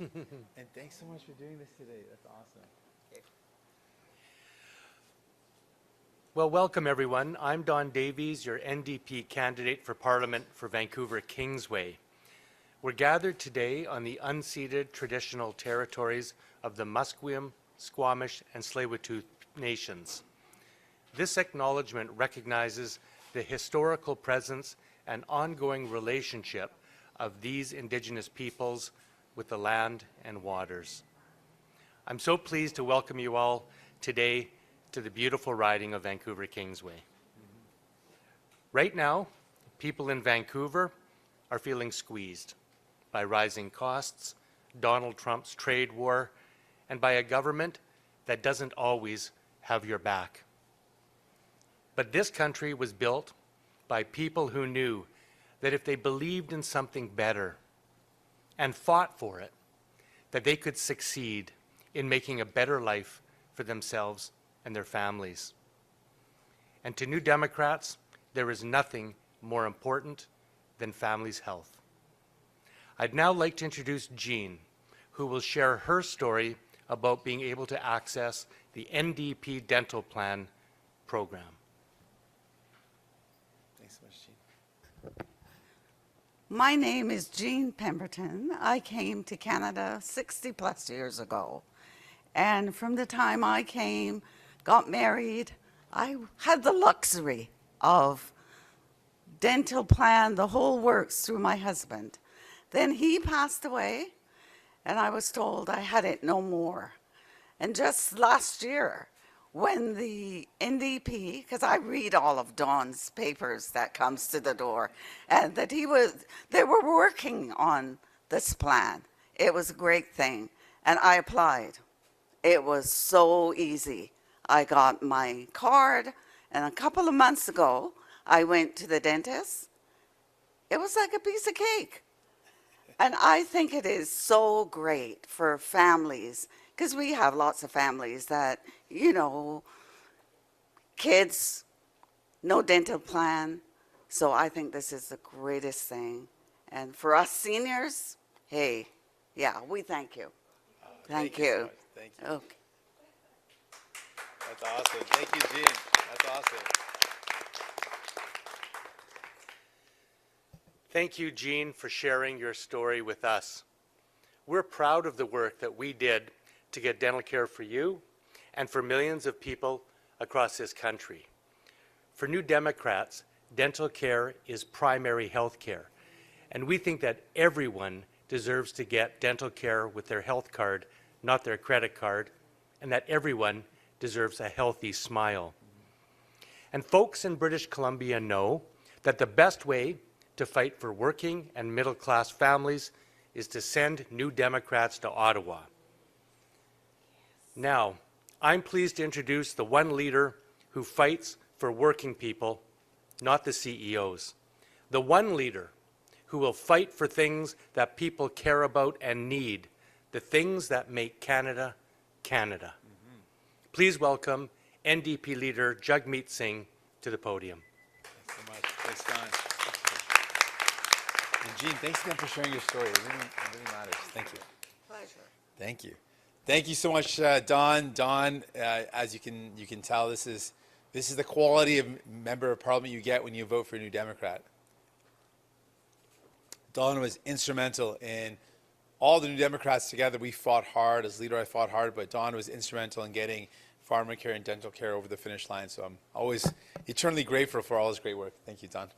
And thanks so much for doing this today. That's awesome. Well, welcome everyone. I'm Don Davies, your NDP candidate for Parliament for Vancouver Kingsway. We're gathered today on the unceded traditional territories of the Musqueam, Squamish, and Tsleil-Waututh nations. This acknowledgement recognizes the historical presence and ongoing relationship of these Indigenous peoples with the land and waters. I'm so pleased to welcome you all today to the beautiful riding of Vancouver Kingsway. Right now, people in Vancouver are feeling squeezed by rising costs, Donald Trump's trade war, and by a government that doesn't always have your back. But this country was built by people who knew that if they believed in something better and fought for it, that they could succeed in making a better life for themselves and their families. And to New Democrats, there is nothing more important than families' health. I'd now like to introduce Jean, who will share her story about being able to access the NDP Dental Plan program. Thanks so much, Jean. My name is Jean Pemberton. I came to Canada 60 plus years ago. And from the time I came, got married, I had the luxury of dental plan, the whole works through my husband. Then he passed away, and I was told I had it no more. And just last year, when the NDP, because I read all of Don's papers that comes to the door, and that they were working on this plan. It was a great thing, and I applied. It was so easy. I got my card, and a couple of months ago, I went to the dentist. It was like a piece of cake. And I think it is so great for families, because we have lots of families that, you know, kids, no dental plan. So I think this is the greatest thing. And for us seniors, hey, yeah, we thank you. Thank you. So much. Thank you. Okay. That's awesome. Thank you, Jean. That's awesome. Thank you, Jean, for sharing your story with us. We're proud of the work that we did to get dental care for you and for millions of people across this country. For New Democrats, dental care is primary health care, and we think that everyone deserves to get dental care with their health card, not their credit card, and that everyone deserves a healthy smile. And folks in British Columbia know that the best way to fight for working and middle-class families is to send New Democrats to Ottawa. Now, I'm pleased to introduce the one leader who fights for working people, not the CEOs. The one leader who will fight for things that people care about and need, the things that make Canada, Canada. Please welcome NDP Leader Jagmeet Singh to the podium. Thanks so much. Thanks, Don. And Jean, thanks again for sharing your story. It really matters. Thank you. Pleasure. Thank you. Thank you so much, Don. Don, as you can tell, this is the quality of member of parliament you get when you vote for a New Democrat. Don was instrumental in all the New Democrats together. We fought hard. As leader, I fought hard, but Don was instrumental in getting pharmacare and dental care over the finish line. So I'm always eternally grateful for all his great work. Thank you, Don.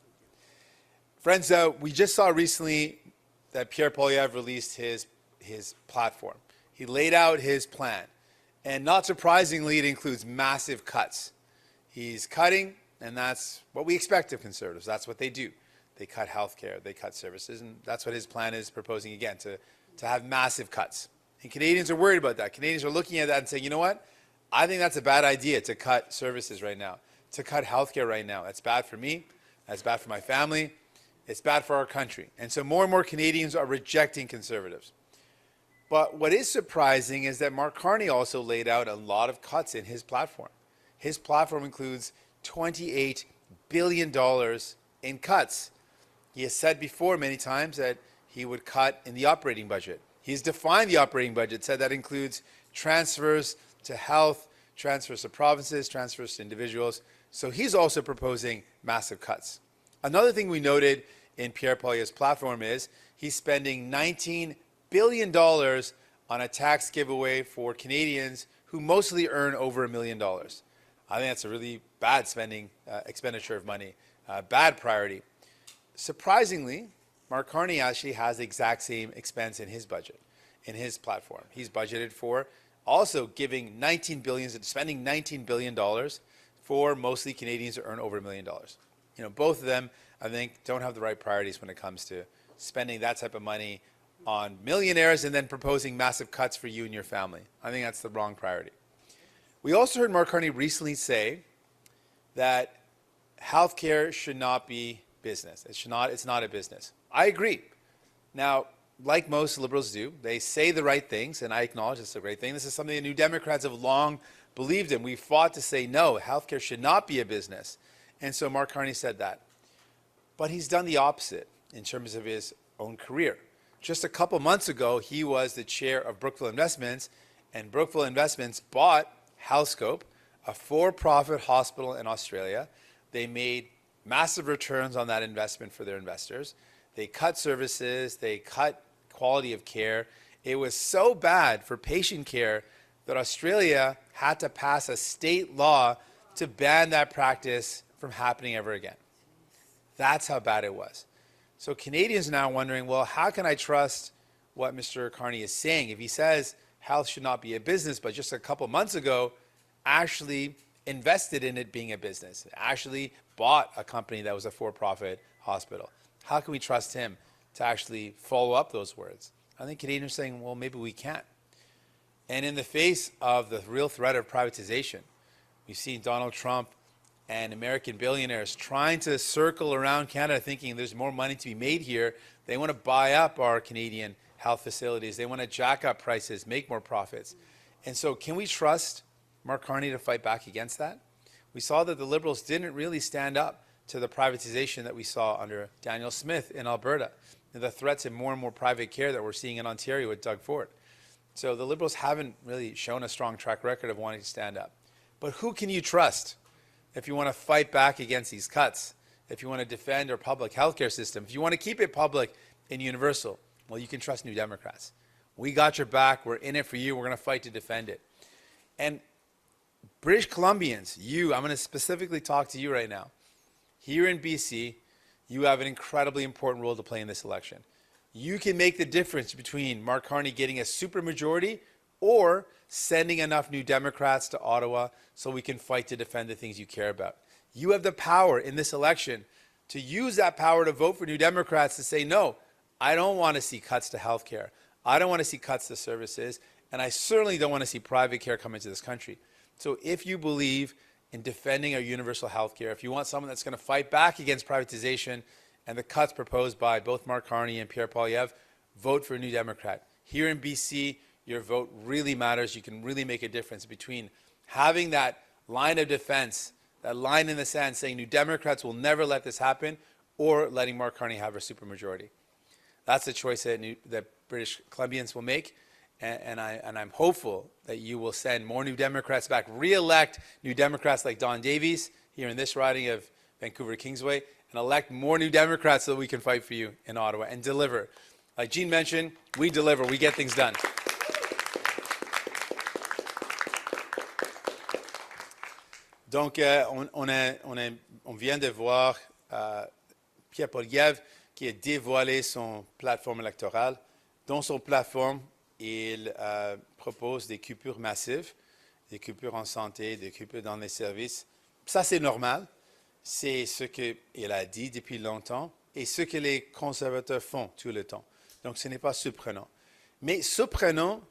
Friends, we just saw recently that Pierre Poilievre released his platform. He laid out his plan. And not surprisingly, it includes massive cuts. He's cutting, and that's what we expect of Conservatives. That's what they do. They cut health care, they cut services, and that's what his plan is proposing again, to have massive cuts. And Canadians are worried about that. Canadians are looking at that and saying, you know what? I think that's a bad idea to cut services right now, to cut health care right now. That's bad for me. That's bad for my family. It's bad for our country. And so more and more Canadians are rejecting Conservatives. But what is surprising is that Mark Carney also laid out a lot of cuts in his platform. His platform includes $28 billion in cuts. He has said before many times that he would cut in the operating budget. He's defined the operating budget, said that includes transfers to health, transfers to provinces, transfers to individuals. So he's also proposing massive cuts. Another thing we noted in Pierre Poilievre's platform is he's spending $19 billion on a tax giveaway for Canadians who mostly earn over $1 million. I think that's a really bad expenditure of money, bad priority. Surprisingly, Mark Carney actually has the exact same expense in his budget, in his platform. He's budgeted for also spending $19 billion for mostly Canadians who earn over $1 million. You know, both of them, I think, don't have the right priorities when it comes to spending that type of money on millionaires and then proposing massive cuts for you and your family. I think that's the wrong priority. We also heard Mark Carney recently say that healthcare should not be business. It's not a business. I agree. Now, like most liberals do, they say the right things, and I acknowledge it's a great thing. This is something the New Democrats have long believed in. We fought to say, no, healthcare should not be a business. And so Mark Carney said that. But he's done the opposite in terms of his own career. Just a couple months ago, he was the chair of Brookfield Investments, and Brookfield Investments bought Healthscope, a for-profit hospital in Australia. They made massive returns on that investment for their investors. They cut services, they cut quality of care. It was so bad for patient care that Australia had to pass a state law to ban that practice from happening ever again. That's how bad it was. So Canadians are now wondering, well, how can I trust what Mr. Carney is saying? If he says health should not be a business, but just a couple months ago actually invested in it being a business, actually bought a company that was a for-profit hospital. How can we trust him to actually follow up those words? I think Canadians are saying, well, maybe we can't. And in the face of the real threat of privatization, we've seen Donald Trump and American billionaires trying to circle around Canada thinking there's more money to be made here. They want to buy up our Canadian health facilities. They want to jack up prices, make more profits. And so can we trust Mark Carney to fight back against that? We saw that the Liberals didn't really stand up to the privatization that we saw under Daniel Smith in Alberta, and the threats of more and more private care that we're seeing in Ontario with Doug Ford. So the Liberals haven't really shown a strong track record of wanting to stand up. But who can you trust if you want to fight back against these cuts, if you want to defend our public healthcare system, if you want to keep it public and universal? Well, you can trust New Democrats. We got your back. We're in it for you. We're going to fight to defend it. And British Columbians, I'm going to specifically talk to you right now. Here in BC, you have an incredibly important role to play in this election. You can make the difference between Mark Carney getting a supermajority or sending enough New Democrats to Ottawa so we can fight to defend the things you care about. You have the power in this election to use that power to vote for New Democrats to say, no, I don't want to see cuts to healthcare. I don't want to see cuts to services. And I certainly don't want to see private care come into this country. So if you believe in defending our universal health care, if you want someone that's going to fight back against privatization and the cuts proposed by both Mark Carney and Pierre Poilievre, vote for a New Democrat. Here in BC, your vote really matters. You can really make a difference between having that line of defense, that line in the sand saying New Democrats will never let this happen, or letting Mark Carney have a supermajority. That's the choice that British Columbians will make. And I'm hopeful that you will send more New Democrats back, re-elect New Democrats like Don Davies here in this riding of Vancouver Kingsway, and elect more New Democrats so that we can fight for you in Ottawa and deliver. Like Jean mentioned, we deliver, we get things done. Donc, on vient de voir Pierre Poilievre qui a dévoilé son plateforme électorale. Dans son plateforme, il propose des coupures massives, des coupures en santé, des coupures dans les services. Ça, c'est normal. C'est ce qu'il a dit depuis longtemps et ce que les conservateurs font tout le temps. Donc, ce n'est pas surprenant. Mais surprenant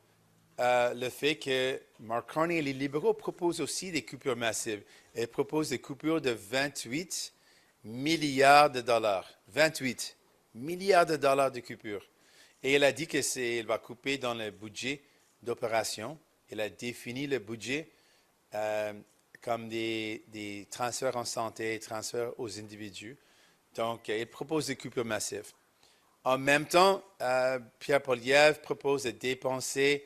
le fait que Mark Carney et les libéraux proposent aussi des coupures massives. Ils proposent des coupures de 28 milliards de dollars. 28 milliards de dollars de coupures. Et il a dit qu'il va couper dans le budget d'opération. Il a défini le budget comme des transferts en santé, transferts aux individus. Donc, il propose des coupures massives. En même temps, Pierre Poilievre propose de dépenser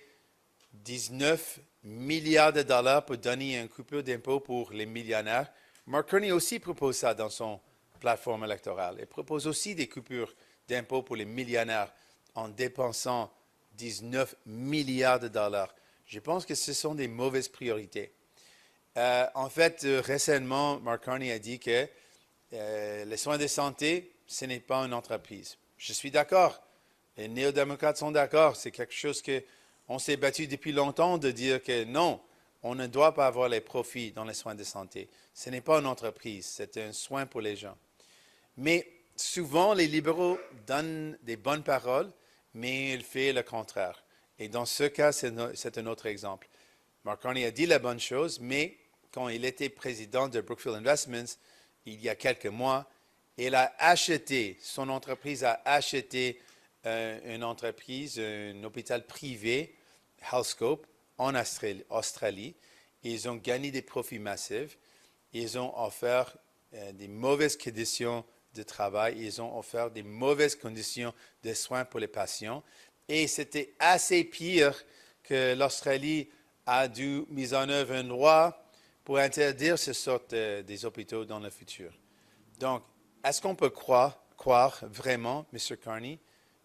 19 milliards de dollars pour donner un coupure d'impôt pour les millionnaires. Mark Carney aussi propose ça dans son plateforme électorale. Il propose aussi des coupures d'impôt pour les millionnaires en dépensant 19 milliards de dollars. Je pense que ce sont des mauvaises priorités. En fait, récemment, Mark Carney a dit que les soins de santé, ce n'est pas une entreprise. Je suis d'accord. Les néo-démocrates sont d'accord. C'est quelque chose qu'on s'est battu depuis longtemps de dire que non, on ne doit pas avoir les profits dans les soins de santé. Ce n'est pas une entreprise, c'est un soin pour les gens. Mais souvent, les libéraux donnent des bonnes paroles, mais ils font le contraire. Et dans ce cas, c'est un autre exemple. Mark Carney a dit la bonne chose, mais quand il était président de Brookfield Investments, il y a quelques mois, son entreprise a acheté une entreprise, un hôpital privé, Healthscope, en Australie. Ils ont gagné des profits massifs. Ils ont offert des mauvaises conditions de travail. Ils ont offert des mauvaises conditions de soins pour les patients. Et c'était assez pire que l'Australie a dû mettre en œuvre une loi pour interdire ce sort des hôpitaux dans le futur. Donc, est-ce qu'on peut croire vraiment, M. Carney,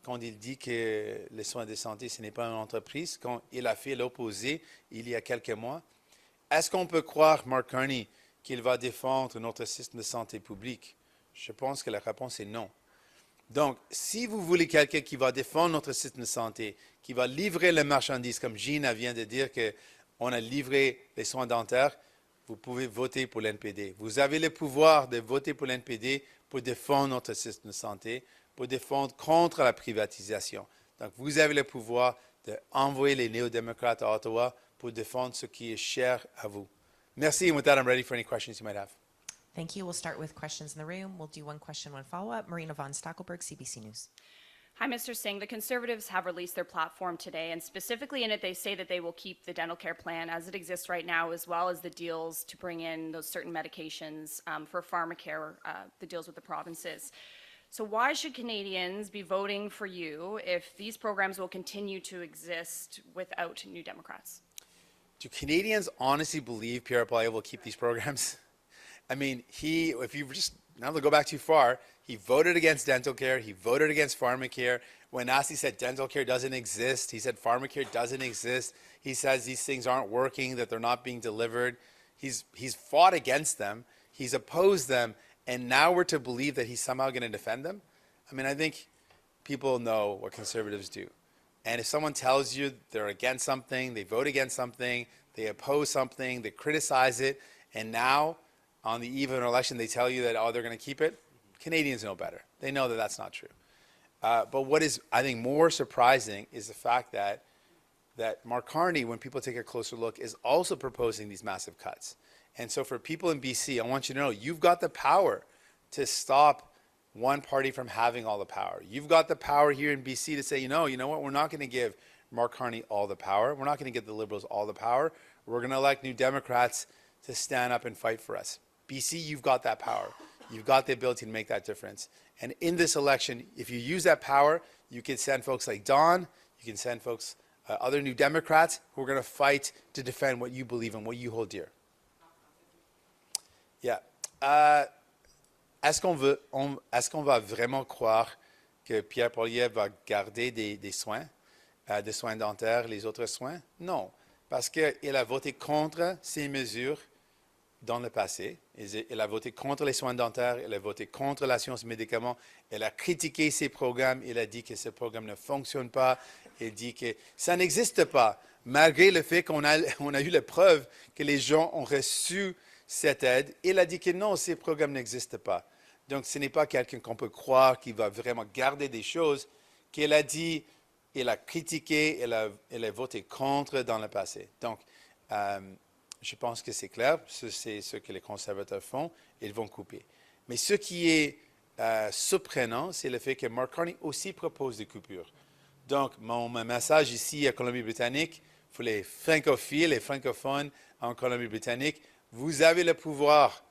quand il dit que les soins de santé, ce n'est pas une entreprise, quand il a fait l'opposé il y a quelques mois? Est-ce qu'on peut croire, Mark Carney, qu'il va défendre notre système de santé publique? Je pense que la réponse est non. Donc, si vous voulez quelqu'un qui va défendre notre système de santé, qui va livrer les marchandises, comme Gina vient de dire qu'on a livré les soins dentaires, vous pouvez voter pour l'NPD. Vous avez le pouvoir de voter pour l'NPD pour défendre notre système de santé, pour défendre contre la privatisation. Donc, vous avez le pouvoir d'envoyer les néo-démocrates à Ottawa pour défendre ce qui est cher à vous. Merci. And with that, I'm ready for any questions you might have. Thank you. We'll start with questions in the room. We'll do one question, one follow-up. Marina von Stackelberg, CBC News. Hi, Mr. Singh. The Conservatives have released their platform today, and specifically in it, they say that they will keep the dental care plan as it exists right now, as well as the deals to bring in those certain medications for pharmacare, the deals with the provinces. So why should Canadians be voting for you if these programs will continue to exist without New Democrats? Do Canadians honestly believe Pierre Poilievre will keep these programs? I mean, if you just, not to go back too far, he voted against dental care. He voted against pharmacare. When asked, he said dental care doesn't exist. He said pharmacare doesn't exist. He says these things aren't working, that they're not being delivered. He's fought against them. He's opposed them. And now we're to believe that he's somehow going to defend them? I mean, I think people know what Conservatives do. And if someone tells you they're against something, they vote against something, they oppose something, they criticize it, and now on the eve of an election, they tell you that, oh, they're going to keep it. Canadians know better. They know that that's not true. But what is, I think, more surprising is the fact that Mark Carney, when people take a closer look, is also proposing these massive cuts. And so for people in BC, I want you to know, you've got the power to stop one party from having all the power. You've got the power here in BC to say, you know what, we're not going to give Mark Carney all the power. We're not going to give the Liberals all the power. We're going to elect New Democrats to stand up and fight for us. BC, you've got that power. You've got the ability to make that difference. And in this election, if you use that power, you can send folks like Don, you can send folks, other New Democrats who are going to fight to defend what you believe in, what you hold dear. Yeah. Est-ce qu'on va vraiment croire que Pierre Poilievre va garder des soins dentaires, les autres soins? Non, parce qu'il a voté contre ces mesures dans le passé. Il a voté contre les soins dentaires, il a voté contre la science médicaments, il a critiqué ces programmes, il a dit que ce programme ne fonctionne pas, il dit que ça n'existe pas, malgré le fait qu'on a eu la preuve que les gens ont reçu cette aide. Il a dit que non, ces programmes n'existent pas. Donc, ce n'est pas quelqu'un qu'on peut croire qui va vraiment garder des choses qu'il a dit, il a critiqué, il a voté contre dans le passé. Donc, je pense que c'est clair, c'est ce que les conservateurs font, ils vont couper. Mais ce qui est surprenant, c'est le fait que Mark Carney aussi propose des coupures. Donc, mon message ici à Colombie-Britannique, pour les francophiles, les francophones en Colombie-Britannique, vous avez le pouvoir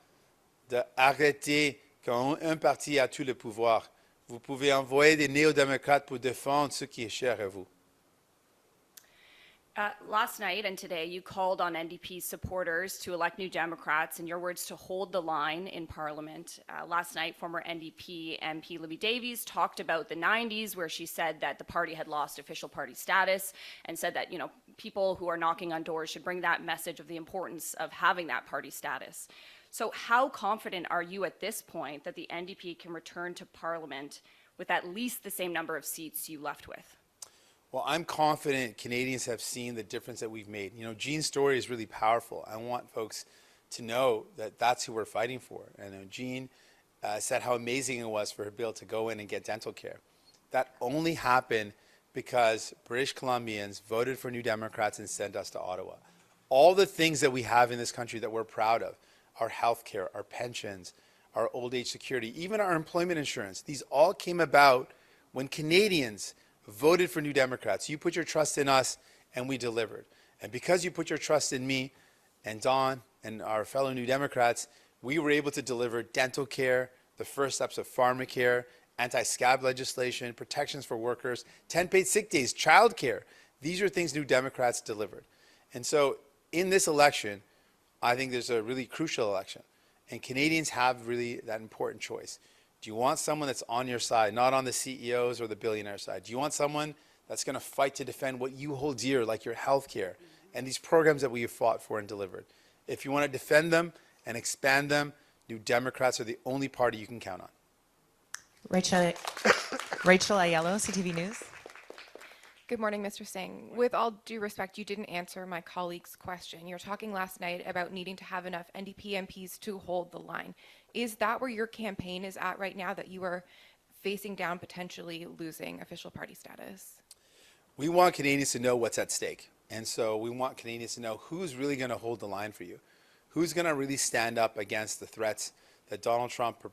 d'arrêter quand un parti a tout le pouvoir vous pouvez envoyer des néo-démocrates pour défendre ce qui est cher à vous. Last night and today, you called on NDP supporters to elect New Democrats, in your words, to hold the line in Parliament. Last night, former NDP MP Libby Davies talked about the 90s, where she said that the party had lost official party status, and said that, people who are knocking on doors should bring that message of the importance of having that party status. So how confident are you at this point that the NDP can return to Parliament with at least the same number of seats you left with? Well, I'm confident Canadians have seen the difference that we've made. Jean's story is really powerful. I want folks to know that that's who we're fighting for. And Jean said how amazing it was for her to be able to go in and get dental care. That only happened because British Columbians voted for New Democrats and sent us to Ottawa. All the things that we have in this country that we're proud of, our health care, our pensions, our old age security, even our employment insurance, these all came about when Canadians voted for New Democrats. You put your trust in us, and we delivered. And because you put your trust in me and Don and our fellow New Democrats, we were able to deliver dental care, the first steps of pharmacare, anti-scab legislation, protections for workers, 10 paid sick days, childcare. These are things New Democrats delivered. And so in this election, I think there's a really crucial election. And Canadians have really that important choice. Do you want someone that's on your side, not on the CEOs or the billionaire side? Do you want someone that's going to fight to defend what you hold dear, like your health care and these programs that we have fought for and delivered? If you want to defend them and expand them, New Democrats are the only party you can count on. Rachel Aiello, CTV News. Good morning, Mr. Singh. With all due respect, you didn't answer my colleague's question. You were talking last night about needing to have enough NDP MPs to hold the line. Is that where your campaign is at right now, that you are facing down potentially losing official party status? We want Canadians to know what's at stake. And so we want Canadians to know who's really going to hold the line for you. Who's going to really stand up against the threats that Donald Trump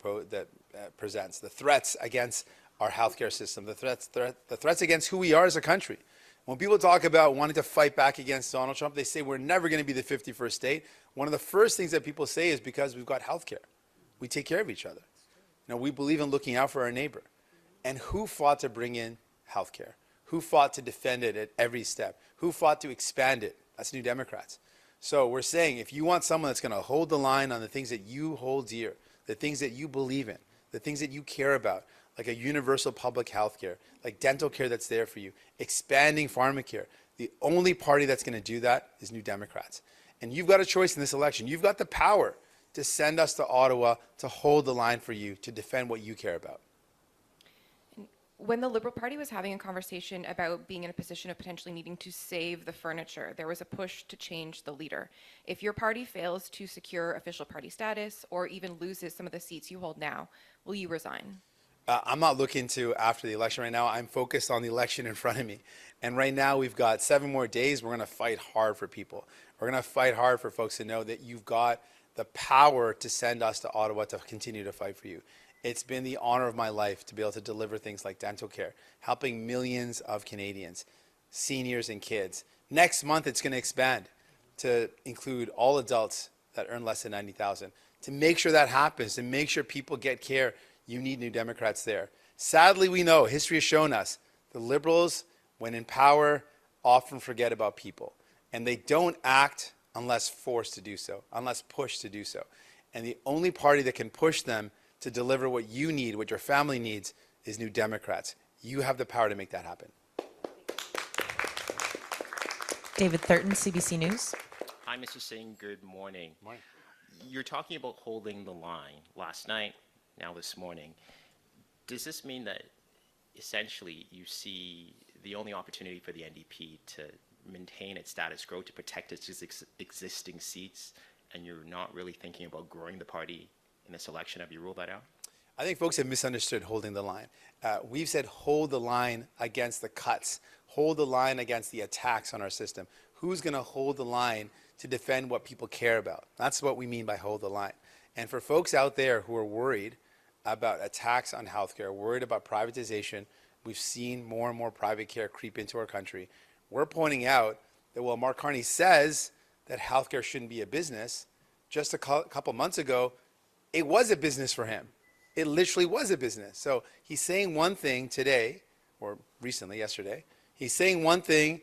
presents, the threats against our healthcare system, the threats against who we are as a country. When people talk about wanting to fight back against Donald Trump, they say we're never going to be the 51st state. One of the first things that people say is because we've got healthcare. We take care of each other. We believe in looking out for our neighbor. And who fought to bring in healthcare? Who fought to defend it at every step? Who fought to expand it? That's New Democrats. So we're saying if you want someone that's going to hold the line on the things that you hold dear, the things that you believe in, the things that you care about, like a universal public health care, like dental care that's there for you, expanding pharmacare, the only party that's going to do that is New Democrats. And you've got a choice in this election. You've got the power to send us to Ottawa to hold the line for you, to defend what you care about. When the Liberal Party was having a conversation about being in a position of potentially needing to save the furniture, there was a push to change the leader. If your party fails to secure official party status or even loses some of the seats you hold now, will you resign? I'm not looking to after the election right now. I'm focused on the election in front of me. And right now we've got 7 more days. We're going to fight hard for people. We're going to fight hard for folks to know that you've got the power to send us to Ottawa to continue to fight for you. It's been the honor of my life to be able to deliver things like dental care, helping millions of Canadians, seniors and kids. Next month, it's going to expand to include all adults that earn less than $90,000. To make sure that happens, to make sure people get care, you need New Democrats there. Sadly, we know, history has shown us, the Liberals, when in power, often forget about people. And they don't act unless forced to do so, unless pushed to do so. And the only party that can push them to deliver what you need, what your family needs, is New Democrats. You have the power to make that happen. David Thurton, CBC News. Hi, Mr. Singh. Good morning. Morning. You're talking about holding the line last night, now this morning. Does this mean that essentially you see the only opportunity for the NDP to maintain its status quo, to protect its existing seats, and you're not really thinking about growing the party in this election? Have you ruled that out? I think folks have misunderstood holding the line. We've said hold the line against the cuts, hold the line against the attacks on our system. Who's going to hold the line to defend what people care about? That's what we mean by hold the line. And for folks out there who are worried about attacks on healthcare, worried about privatization, we've seen more and more private care creep into our country. We're pointing out that while Mark Carney says that healthcare shouldn't be a business, just a couple months ago, it was a business for him. it literally was a business. So he's saying one thing today, or recently, yesterday. He's saying one thing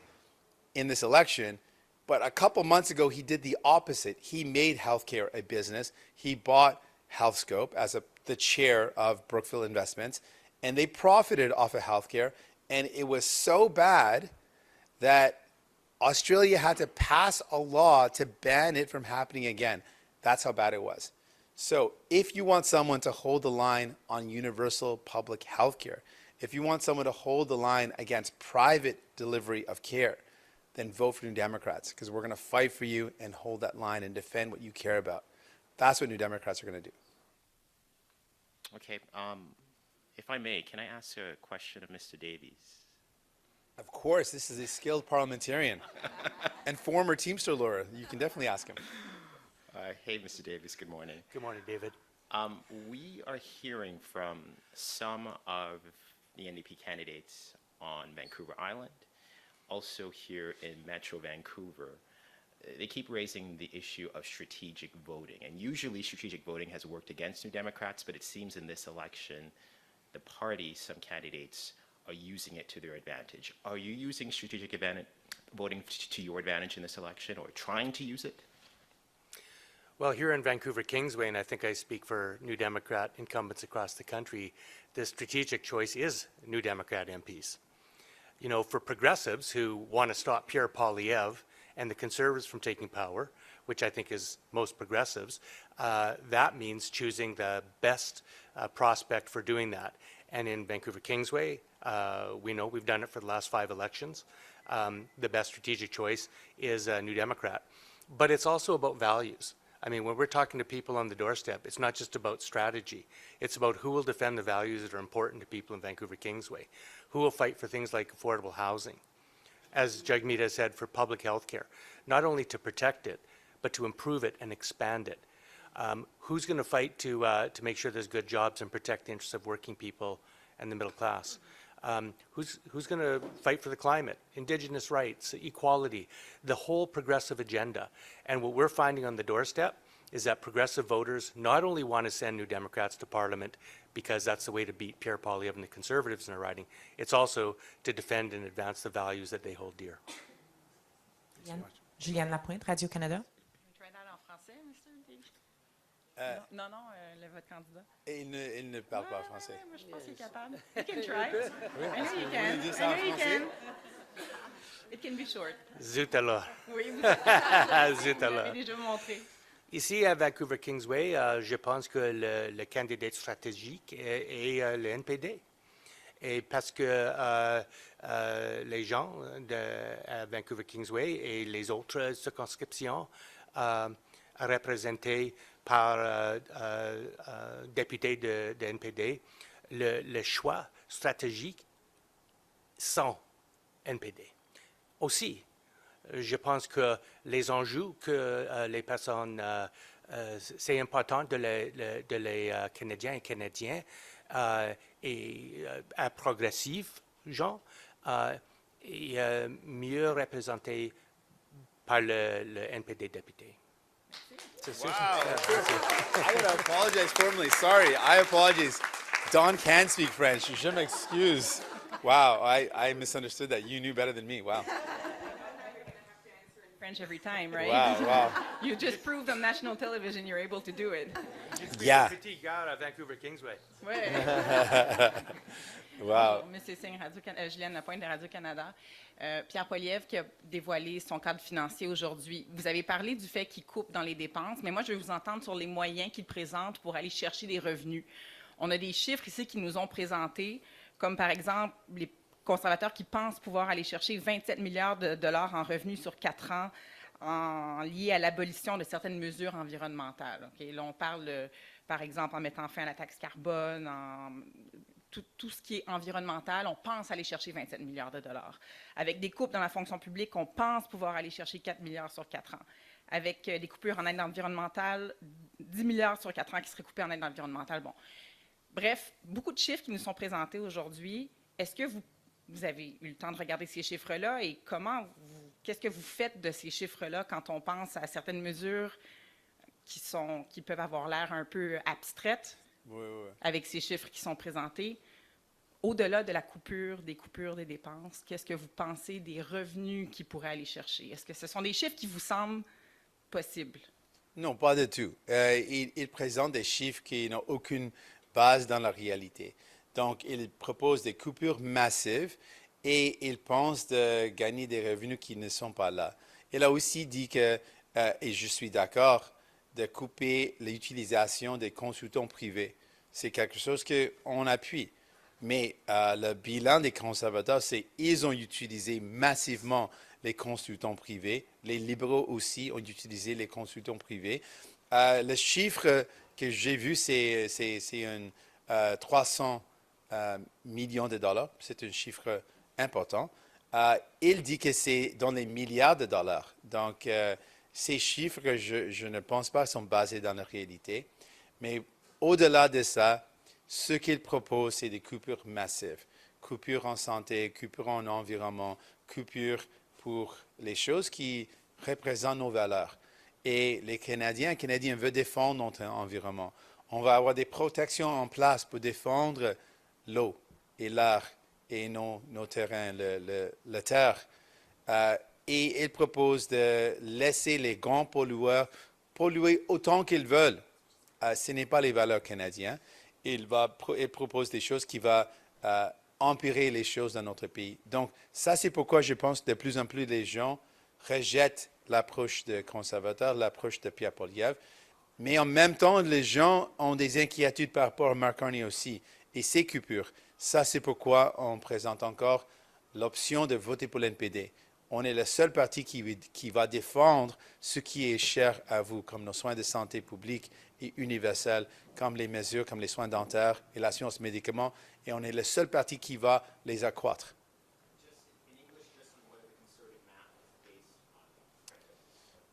in this election, but a couple months ago, he did the opposite. He made healthcare a business. He bought HealthScope as the chair of Brookfield Investments, and they profited off of healthcare. And it was so bad that Australia had to pass a law to ban it from happening again. That's how bad it was. So if you want someone to hold the line on universal public health care, if you want someone to hold the line against private delivery of care, then vote for New Democrats, because we're going to fight for you and hold that line and defend what you care about. That's what New Democrats are going to do. Okay, if I may, can I ask a question of Mr. Davies? Of course, this is a skilled parliamentarian and former Teamster lawyer. You can definitely ask him. Hey, Mr. Davies, good morning. Good morning, David. We are hearing from some of the NDP candidates on Vancouver Island, also here in Metro Vancouver. They keep raising the issue of strategic voting. And usually strategic voting has worked against New Democrats, but it seems in this election, the party, some candidates, are using it to their advantage. Are you using strategic voting to your advantage in this election, or trying to use it? Well, here in Vancouver Kingsway, and I think I speak for New Democrat incumbents across the country, the strategic choice is New Democrat MPs. You know, for progressives who want to stop Pierre Poilievre and the Conservatives from taking power, which I think is most progressives, that means choosing the best prospect for doing that. And in Vancouver Kingsway, we know we've done it for the last 5 elections. The best strategic choice is New Democrat. But it's also about values. I mean, when we're talking to people on the doorstep, it's not just about strategy. It's about who will defend the values that are important to people in Vancouver Kingsway, who will fight for things like affordable housing, as Jagmeet has said, for public health care, not only to protect it, but to improve it and expand it. Who's going to fight to make sure there's good jobs and protect the interests of working people and the middle class? Who's going to fight for the climate, Indigenous rights, equality, the whole progressive agenda? And what we're finding on the doorstep is that progressive voters not only want to send New Democrats to Parliament because that's the way to beat Pierre Poilievre and the Conservatives in their riding, it's also to defend and advance the values that they hold dear. Juliane Lapointe, Radio-Canada. Non, votre candidat. Il ne parle pas français. Moi, je pense qu'il est capable. You can try. I know you can. I know you can. It can be short. Zut alors. Oui, vous Zut alors. l'avez déjà montré. Ici, à Vancouver Kingsway, je pense que le candidat stratégique est le NPD. Et parce que les gens de Vancouver Kingsway et les autres circonscriptions représentées par députés de NPD, le choix stratégique sont NPD. Aussi, je pense que les enjeux que les personnes, c'est important de les Canadiens et Canadiens et progressifs, genre, et mieux représentés par le NPD député. Wow. I gotta apologize formally. Sorry, I apologize. Don can speak French. Je m'excuse. Wow, I misunderstood that. You knew better than me. Wow. French every time, right? Wow. You just proved on national television you're able to do it. Yeah. Petit gars à Vancouver Kingsway. Ouais. Wow. Monsieur Singh, Juliane Lapointe de Radio-Canada. Pierre Poilievre qui a dévoilé son cadre financier aujourd'hui. Vous avez parlé du fait qu'il coupe dans les dépenses, mais moi, je vais vous entendre sur les moyens qu'il présente pour aller chercher des revenus. On a des chiffres ici qui nous ont présentés, comme par exemple les conservateurs qui pensent pouvoir aller chercher 27 milliards de dollars en revenus sur 4 ans liés à l'abolition de certaines mesures environnementales. Okay? Là, on parle, par exemple, en mettant fin à la taxe carbone, tout ce qui est environnemental, on pense aller chercher 27 milliards de dollars. Avec des coupes dans la fonction publique, on pense pouvoir aller chercher 4 milliards sur 4 ans. Avec des coupures en aide environnementale, 10 milliards sur 4 ans qui seraient coupés en aide environnementale. Bon. Bref, beaucoup de chiffres qui nous sont présentés aujourd'hui. Est-ce que vous avez eu le temps de regarder ces chiffres-là et qu'est-ce que vous faites de ces chiffres-là quand on pense à certaines mesures qui peuvent avoir l'air un peu abstraites, Oui, oui. avec ces chiffres qui sont présentés. Au-delà de la coupure des dépenses, qu'est-ce que vous pensez des revenus qu'ils pourraient aller chercher? Est-ce que ce sont des chiffres qui vous semblent possibles? Non, pas du tout. Il présente des chiffres qui n'ont aucune base dans la réalité. Donc, il propose des coupures massives et il pense de gagner des revenus qui ne sont pas là. Il a aussi dit que, et je suis d'accord, de couper l'utilisation des consultants privés. C'est quelque chose qu'on appuie. Mais le bilan des conservateurs, c'est qu'ils ont utilisé massivement les consultants privés. Les libéraux aussi ont utilisé les consultants privés. Le chiffre que j'ai vu, c'est 300 millions de dollars. C'est un chiffre important. Il dit que c'est dans les milliards de dollars. Donc, ces chiffres, je ne pense pas sont basés dans la réalité. Mais au-delà de ça, ce qu'il propose, c'est des coupures massives. Coupures en santé, coupures en environnement, coupures pour les choses qui représentent nos valeurs. Et les Canadiens veulent défendre notre environnement. On va avoir des protections en place pour défendre l'eau et l'air et nos terrains, la terre. Et il propose de laisser les grands pollueurs polluer autant qu'ils veulent. Ce n'est pas les valeurs canadiennes. Il propose des choses qui vont empirer les choses dans notre pays. Donc, ça, c'est pourquoi je pense que de plus en plus les gens rejettent l'approche de conservateur, l'approche de Pierre Poilievre. Mais en même temps, les gens ont des inquiétudes par rapport à Mark Carney aussi. Et ces coupures, ça, c'est pourquoi on présente encore l'option de voter pour l'NPD. On est le seul parti qui va défendre ce qui est cher à vous, comme nos soins de santé publique et universels, comme les mesures, comme les soins dentaires et l'assurance médicaments. Et on est le seul parti qui va les accroître.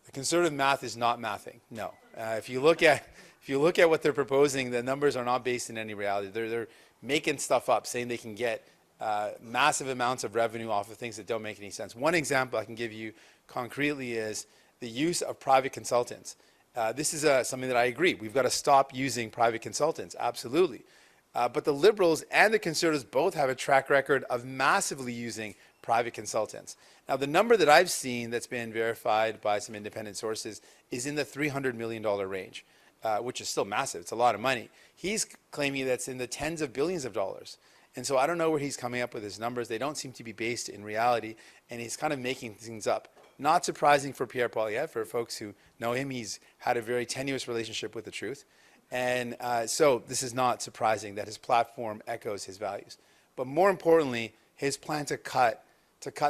The conservative math is not mathing. No. If you look at what they're proposing, the numbers are not based in any reality. They're making stuff up, saying they can get massive amounts of revenue off of things that don't make any sense. One example I can give you concretely is the use of private consultants. This is something that I agree. We've got to stop using private consultants, absolutely. But the Liberals and the Conservatives both have a track record of massively using private consultants. Now, the number that I've seen that's been verified by some independent sources is in the $300 million range, which is still massive. It's a lot of money. He's claiming that's in the tens of billions of dollars. And so I don't know where he's coming up with his numbers. They don't seem to be based in reality, and he's kind of making things up. Not surprising for Pierre Poilievre. For folks who know him, he's had a very tenuous relationship with the truth. And so this is not surprising that his platform echoes his values. But more importantly, his plan to cut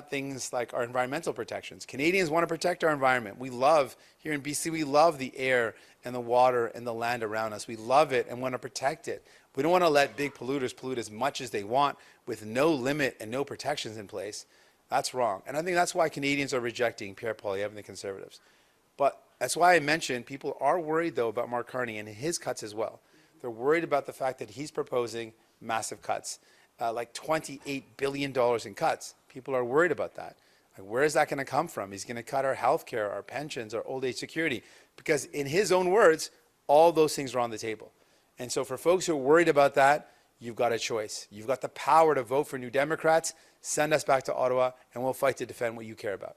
things like our environmental protections. Canadians want to protect our environment. We love, here in BC, we love the air and the water and the land around us. We love it and want to protect it. We don't want to let big polluters pollute as much as they want with no limit and no protections in place. That's wrong. And I think that's why Canadians are rejecting Pierre Poilievre and the Conservatives. But that's why I mentioned people are worried, though, about Mark Carney and his cuts as well. They're worried about the fact that he's proposing massive cuts, like $28 billion in cuts. People are worried about that. Like, where is that going to come from? He's going to cut our health care, our pensions, our old age security. Because in his own words, all those things are on the table. And so for folks who are worried about that, you've got a choice. You've got the power to vote for New Democrats, send us back to Ottawa, and we'll fight to defend what you care about.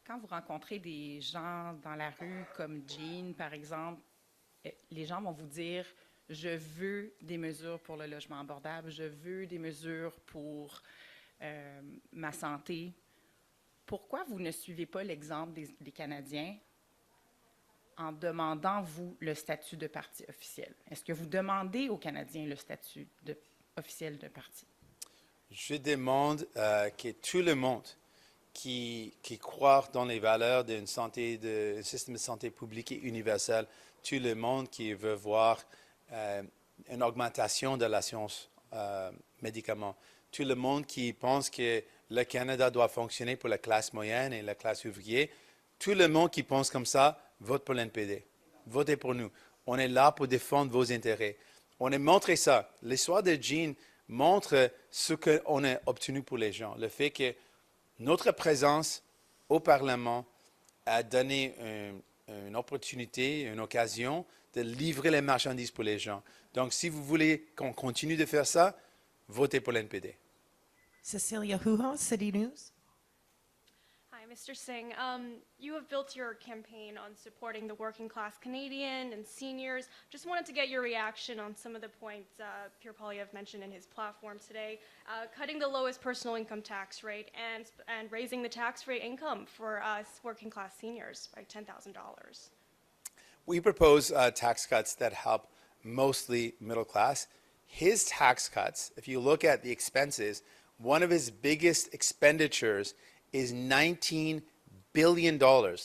Quand vous rencontrez des gens dans la rue, comme Jean, par exemple, les gens vont vous dire « Je veux des mesures pour le logement abordable, je veux des mesures pour ma santé ». Pourquoi vous ne suivez pas l'exemple des Canadiens en demandant, vous, le statut de parti officiel? Est-ce que vous demandez aux Canadiens le statut officiel de parti? Je demande que tout le monde qui croit dans les valeurs d'un système de santé publique et universel, tout le monde qui veut voir une augmentation de l'assurance médicaments, tout le monde qui pense que le Canada doit fonctionner pour la classe moyenne et la classe ouvrière, tout le monde qui pense comme ça, vote pour l'NPD. Votez pour nous. On est là pour défendre vos intérêts. On a montré ça. L'histoire de Jean montre ce qu'on a obtenu pour les gens. Le fait que notre présence au Parlement a donné une opportunité, une occasion de livrer les marchandises pour les gens. Donc, si vous voulez qu'on continue de faire ça, votez pour l'NPD. Cecilia Huho, City News. Hi, Mr. Singh. You have built your campaign on supporting the working class Canadian and seniors. Just wanted to get your reaction on some of the points Pierre Poilievre mentioned in his platform today. Cutting the lowest personal income tax rate and raising the tax-free income for us working class seniors by $10,000. We propose tax cuts that help mostly middle class. His tax cuts, if you look at the expenses, one of his biggest expenditures is $19 billion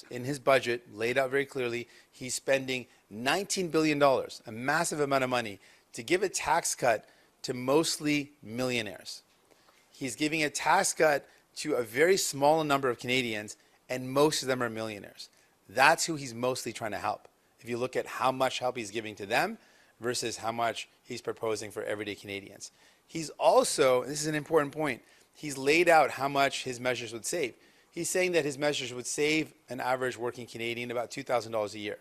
in his budget, laid out very clearly. He's spending $19 billion, a massive amount of money, to give a tax cut to mostly millionaires. He's giving a tax cut to a very small number of Canadians, and most of them are millionaires. That's who he's mostly trying to help. If you look at how much help he's giving to them versus how much he's proposing for everyday Canadians. He's also, this is an important point, he's laid out how much his measures would save. He's saying that his measures would save an average working Canadian about $2,000 a year.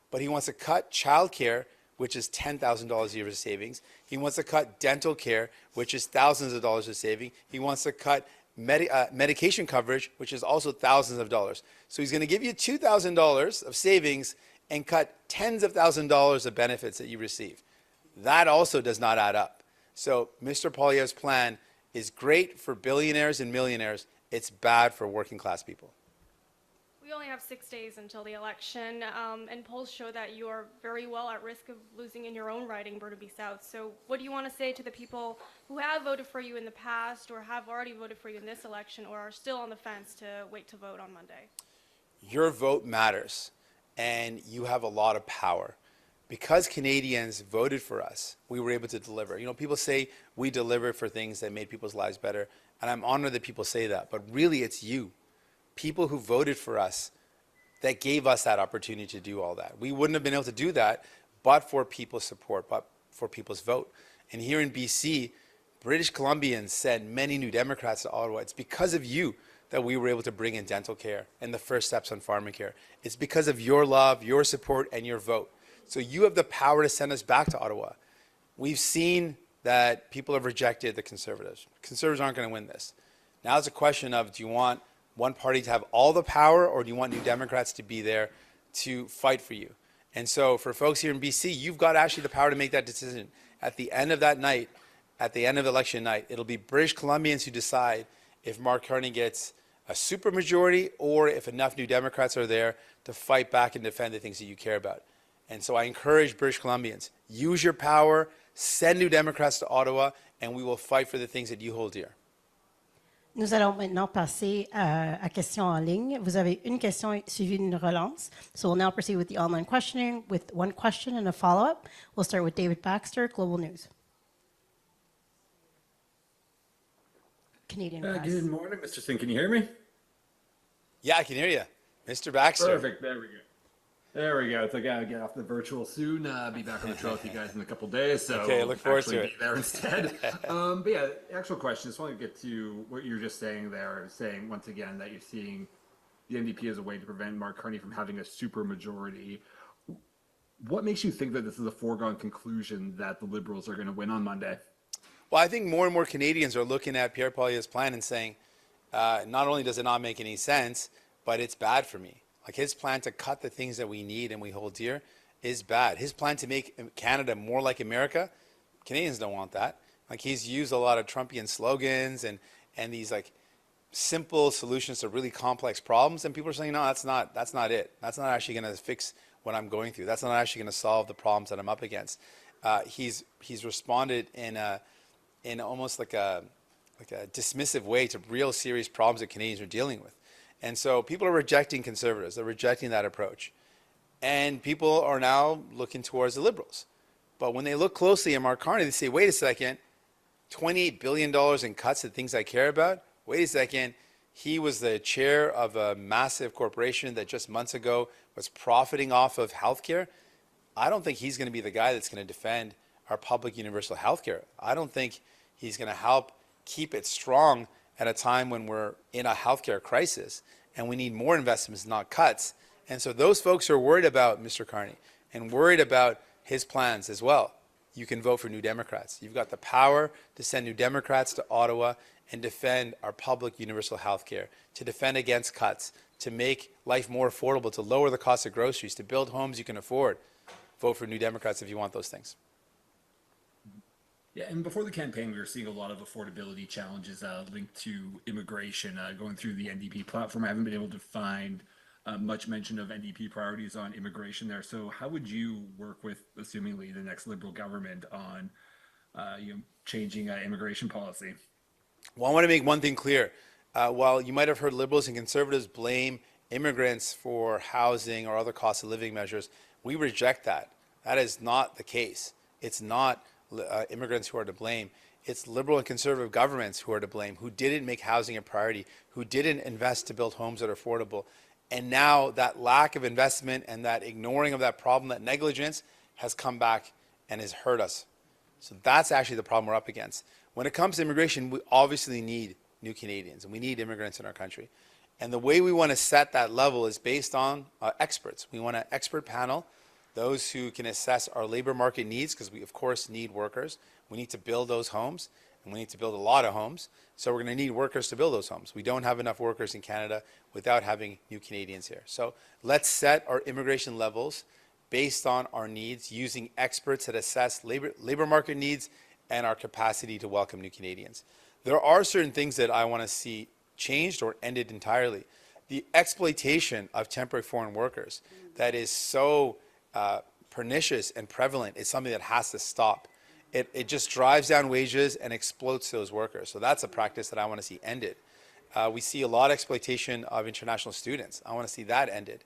But he wants to cut childcare, which is $10,000 a year of savings. He wants to cut dental care, which is thousands of dollars of saving. He wants to cut medication coverage, which is also thousands of dollars. So he's going to give you $2,000 of savings and cut tens of thousands of dollars of benefits that you receive. That also does not add up. So Mr. Poilievre's plan is great for billionaires and millionaires. It's bad for working class people. We only have 6 days until the election, and polls show that you are very well at risk of losing in your own riding, Burnaby South. So what do you want to say to the people who have voted for you in the past or have already voted for you in this election or are still on the fence to wait to vote on Monday? Your vote matters, and you have a lot of power. Because Canadians voted for us, we were able to deliver. You know, people say we delivered for things that made people's lives better, and I'm honored that people say that, but really it's you, people who voted for us, that gave us that opportunity to do all that. We wouldn't have been able to do that but for people's support, but for people's vote. And here in BC, British Columbians sent many New Democrats to Ottawa. It's because of you that we were able to bring in dental care and the first steps on pharmacare. It's because of your love, your support, and your vote. So you have the power to send us back to Ottawa. We've seen that people have rejected the Conservatives. Conservatives aren't going to win this. Now it's a question of, do you want one party to have all the power, or do you want New Democrats to be there to fight for you? And so for folks here in BC, you've got actually the power to make that decision. At the end of that night, at the end of election night, it'll be British Columbians who decide if Mark Carney gets a supermajority or if enough New Democrats are there to fight back and defend the things that you care about. And so I encourage British Columbians, use your power, send New Democrats to Ottawa, and we will fight for the things that you hold dear. Nous allons maintenant passer à questions en ligne. Vous avez une question suivie d'une relance. So we'll now proceed with the online questioning with one question and a follow-up. We'll start with David Baxter, Global News. Canadian Press. Good morning, Mr. Singh. Can you hear me? Yeah, I can hear you. Mr. Baxter. Perfect. There we go. There we go. It's like I get off the virtual soon. Be back on the trail with you guys in a couple days. So okay, look forward to it. Be there instead. But yeah, actual question. Just want to get to what you were just saying there. Saying once again that you're seeing the NDP as a way to prevent Mark Carney from having a supermajority. What makes you think that this is a foregone conclusion that the Liberals are going to win on Monday? Well, I think more and more Canadians are looking at Pierre Poilievre's plan and saying, not only does it not make any sense, but it's bad for me. Like his plan to cut the things that we need and we hold dear is bad. His plan to make Canada more like America, Canadians don't want that. Like he's used a lot of Trumpian slogans and these like simple solutions to really complex problems, and people are saying, no, that's not it. That's not actually going to fix what I'm going through. That's not actually going to solve the problems that I'm up against. He's responded in almost like a dismissive way to real serious problems that Canadians are dealing with. And so people are rejecting Conservatives. They're rejecting that approach. And people are now looking towards the Liberals. But when they look closely at Mark Carney, they say, wait a second, $28 billion in cuts to things I care about? Wait a second, he was the chair of a massive corporation that just months ago was profiting off of healthcare. I don't think he's going to be the guy that's going to defend our public universal healthcare. I don't think he's going to help keep it strong at a time when we're in a healthcare crisis and we need more investments, not cuts. And so those folks are worried about Mr. Carney. and worried about his plans as well, you can vote for New Democrats. You've got the power to send New Democrats to Ottawa and defend our public universal health care, to defend against cuts, to make life more affordable, to lower the cost of groceries, to build homes you can afford. Vote for New Democrats if you want those things. Yeah, and before the campaign, we were seeing a lot of affordability challenges linked to immigration. Going through the NDP platform, I haven't been able to find much mention of NDP priorities on immigration there. So how would you work with, assumingly, the next Liberal government on changing immigration policy? Well, I want to make one thing clear. While you might have heard Liberals and Conservatives blame immigrants for housing or other cost of living measures, we reject that. That is not the case. It's not immigrants who are to blame. It's Liberal and Conservative governments who are to blame, who didn't make housing a priority, who didn't invest to build homes that are affordable. And now that lack of investment and that ignoring of that problem, that negligence, has come back and has hurt us. So that's actually the problem we're up against. When it comes to immigration, we obviously need new Canadians and we need immigrants in our country. And the way we want to set that level is based on experts. We want an expert panel, those who can assess our labor market needs, because we, of course, need workers. We need to build those homes, and we need to build a lot of homes. So we're going to need workers to build those homes. We don't have enough workers in Canada without having new Canadians here. So let's set our immigration levels based on our needs, using experts that assess labor market needs and our capacity to welcome new Canadians. There are certain things that I want to see changed or ended entirely. The exploitation of temporary foreign workers that is so pernicious and prevalent is something that has to stop. It just drives down wages and exploits those workers. So that's a practice that I want to see ended. We see a lot of exploitation of international students. I want to see that ended.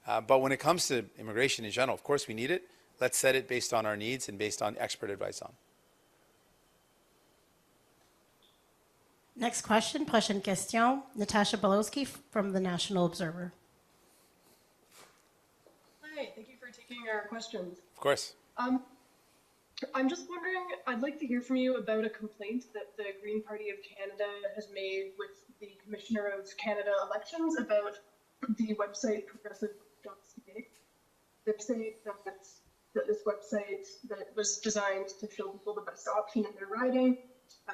But when it comes to immigration in general, of course we need it. Let's set it based on our needs and based on expert advice on. Next question, prochaine question. Natasha Belowski from the National Observer. Hi, thank you for taking our questions. Of course. I'm just wondering, I'd like to hear from you about a complaint that the Green Party of Canada has made with the Commissioner of Canada Elections about the website progressive.ca. They're saying that this website that was designed to show people the best option in their riding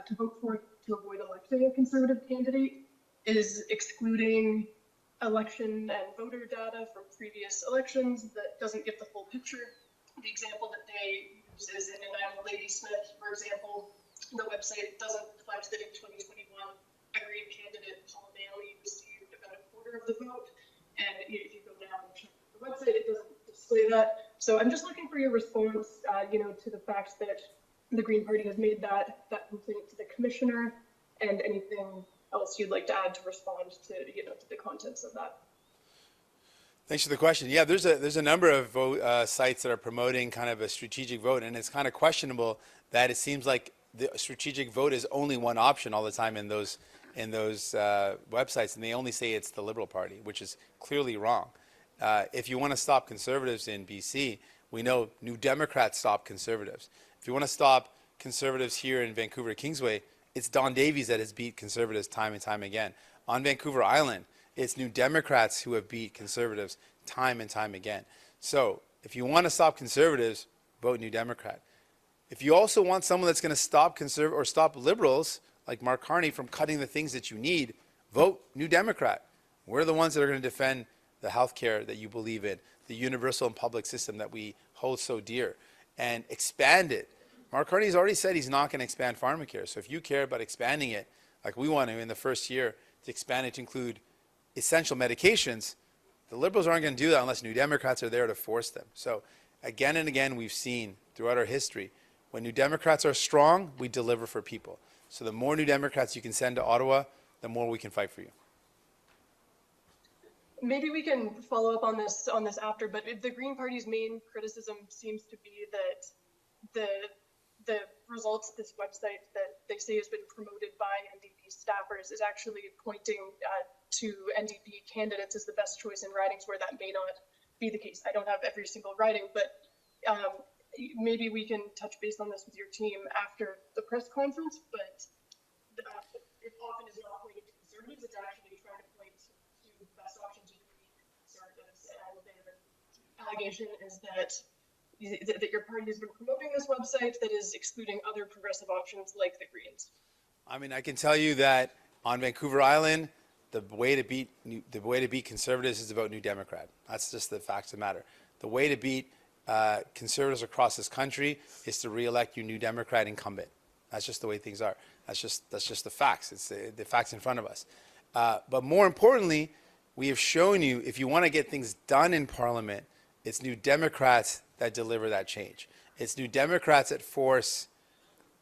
to vote for to avoid electing a Conservative candidate is excluding election and voter data from previous elections that doesn't give the full picture. The example that they use is in Lady Smith, for example, the website doesn't reflect that in 2021, a Green candidate, Paul Bailey, received about a quarter of the vote. And if you go down and check the website, it doesn't display that. So I'm just looking for your response, to the fact that the Green Party has made that complaint to the commissioner, and anything else you'd like to add to respond to, to the contents of that. Thanks for the question. Yeah, there's a number of sites that are promoting kind of a strategic vote, and it's kind of questionable that it seems like the strategic vote is only one option all the time in those websites, and they only say it's the Liberal Party, which is clearly wrong. If you want to stop Conservatives in BC, we know New Democrats stop Conservatives. If you want to stop Conservatives here in Vancouver Kingsway, it's Don Davies that has beat Conservatives time and time again. On Vancouver Island, it's New Democrats who have beat Conservatives time and time again. So if you want to stop Conservatives, vote New Democrat. If you also want someone that's going to stop stop Liberals, like Mark Carney, from cutting the things that you need, vote New Democrat. We're the ones that are going to defend the health care that you believe in, the universal and public system that we hold so dear, and expand it. Mark Carney has already said he's not going to expand pharmacare. So if you care about expanding it, like we want to in the first year, to expand it to include essential medications, the Liberals aren't going to do that unless New Democrats are there to force them. So again and again, we've seen throughout our history, when New Democrats are strong, we deliver for people. So the more New Democrats you can send to Ottawa, the more we can fight for you. Maybe we can follow up on this after, but the Green Party's main criticism seems to be that the results of this website that they say has been promoted by NDP staffers is actually pointing to NDP candidates as the best choice in ridings where that may not be the case. I don't have every single riding, but maybe we can touch base on this with your team after the press conference, but it often is not pointing to Conservatives, it's actually trying to point to the best options you can be Conservatives. And the allegation is that that your party has been promoting this website that is excluding other progressive options like the Greens? I mean, I can tell you that on Vancouver Island, the way to beat conservatives is to vote New Democrat. That's just the facts of the matter. The way to beat conservatives across this country is to re-elect your New Democrat incumbent. That's just the way things are. That's just the facts. It's the facts in front of us. But more importantly, we have shown you if you want to get things done in Parliament, it's New Democrats that deliver that change. It's New Democrats that force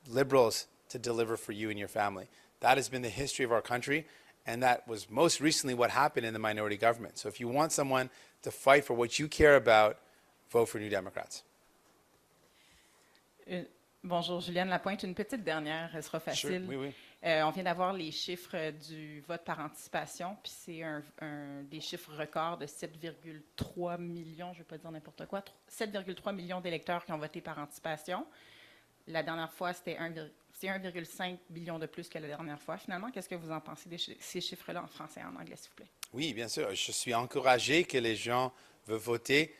Liberals to deliver for you and your family. That has been the history of our country, and that was most recently what happened in the minority government. So if you want someone to fight for what you care about, vote for New Democrats. Bonjour, Juliane Lapointe. Une petite dernière, elle sera facile. Sure, oui, oui. On vient d'avoir les chiffres du vote par anticipation, puis c'est des chiffres records de 7,3 millions, je ne vais pas dire n'importe quoi, 7,3 millions d'électeurs qui ont voté par anticipation. La dernière fois, c'était 1,5 million de plus que la dernière fois. Finalement, qu'est-ce que vous en pensez de ces chiffres-là en français et en anglais, s'il vous plaît? Oui, bien sûr. Je suis encouragé que les gens veulent voter.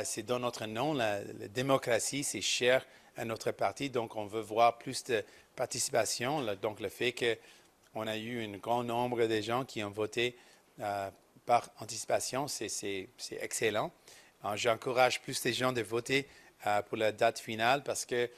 C'est dans notre nom. La démocratie, c'est cher à notre parti. Donc, on veut voir plus de participation. Donc, le fait qu'on a eu un grand nombre de gens qui ont voté par anticipation, c'est excellent. J'encourage plus de gens de voter pour la date finale parce que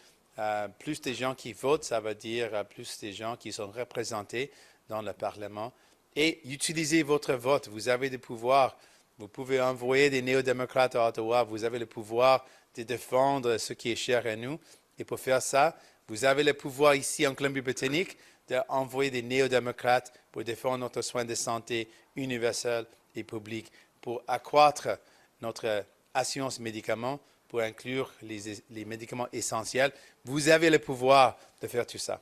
plus de gens qui votent, ça veut dire plus de gens qui sont représentés dans le Parlement. Et utilisez votre vote. Vous avez des pouvoirs. Vous pouvez envoyer des néo-démocrates à Ottawa. Vous avez le pouvoir de défendre ce qui est cher à nous. Et pour faire ça, vous avez le pouvoir ici en Colombie-Britannique d'envoyer des néo-démocrates pour défendre notre soin de santé universel et public, pour accroître notre assurance médicaments, pour inclure les médicaments essentiels. Vous avez le pouvoir de faire tout ça.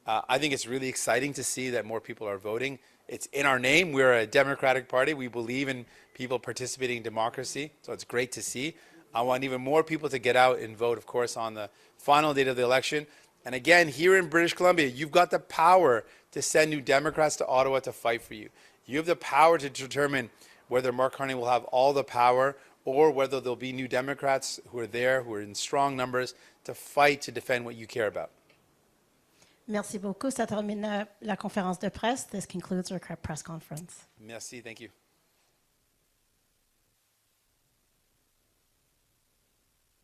I think it's really exciting to see that more people are voting. It's in our name. We're a Democratic Party. We believe in people participating in democracy, so it's great to see. I want even more people to get out and vote, of course, on the final date of the election. And again, here in British Columbia, you've got the power to send New Democrats to Ottawa to fight for you. You have the power to determine whether Mark Carney will have all the power or whether there'll be New Democrats who are there, who are in strong numbers, to fight to defend what you care about. Merci beaucoup. Ça termine la conférence de presse. This concludes our press conference. Merci, thank you.